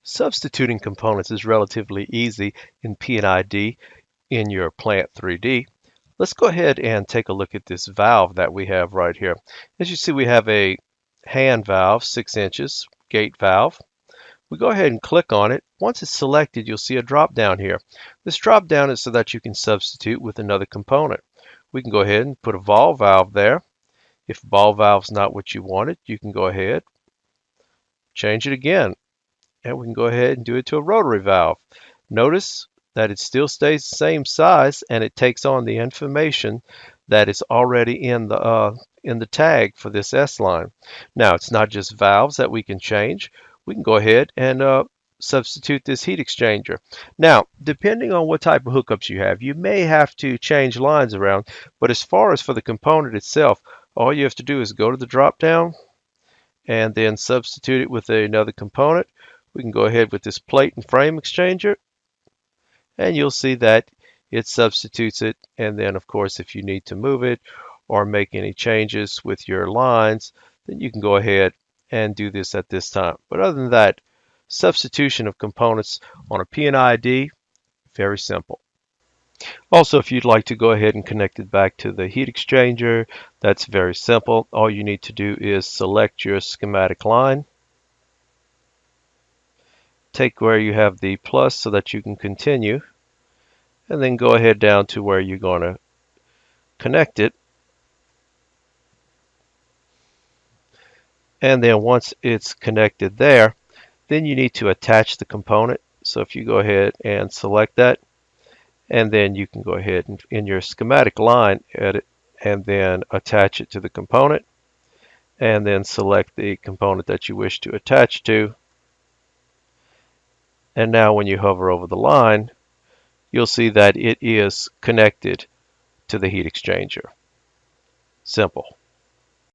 Substituting components is relatively easy in P&ID in your Plant 3D. Let's go ahead and take a look at this valve that we have right here. As you see, we have a hand valve, 6 inches, gate valve. We go ahead and click on it. Once it's selected, you'll see a drop down here. This drop down is so that you can substitute with another component. We can go ahead and put a ball valve there. If ball valve's not what you wanted, you can go ahead, change it again, and we can go ahead and do it to a rotary valve. Notice that it still stays the same size and it takes on the information that is already in the tag for this S line. Now it's not just valves that we can change. We can go ahead and substitute this heat exchanger. Now, depending on what type of hookups you have, you may have to change lines around, but as far as for the component itself, all you have to do is go to the drop down and then substitute it with another component. We can go ahead with this plate and frame exchanger, and you'll see that it substitutes it. And then, of course, if you need to move it or make any changes with your lines, then you can go ahead and do this at this time. But other than that, substitution of components on a P&ID, very simple. Also, if you'd like to go ahead and connect it back to the heat exchanger, that's very simple. All you need to do is select your schematic line, take where you have the plus so that you can continue, and then go ahead down to where you're going to connect it. And then once it's connected there, then you need to attach the component. So if you go ahead and select that, and then you can go ahead and in your schematic line edit and then attach it to the component, and then select the component that you wish to attach to. And now when you hover over the line, you'll see that it is connected to the heat exchanger. Simple.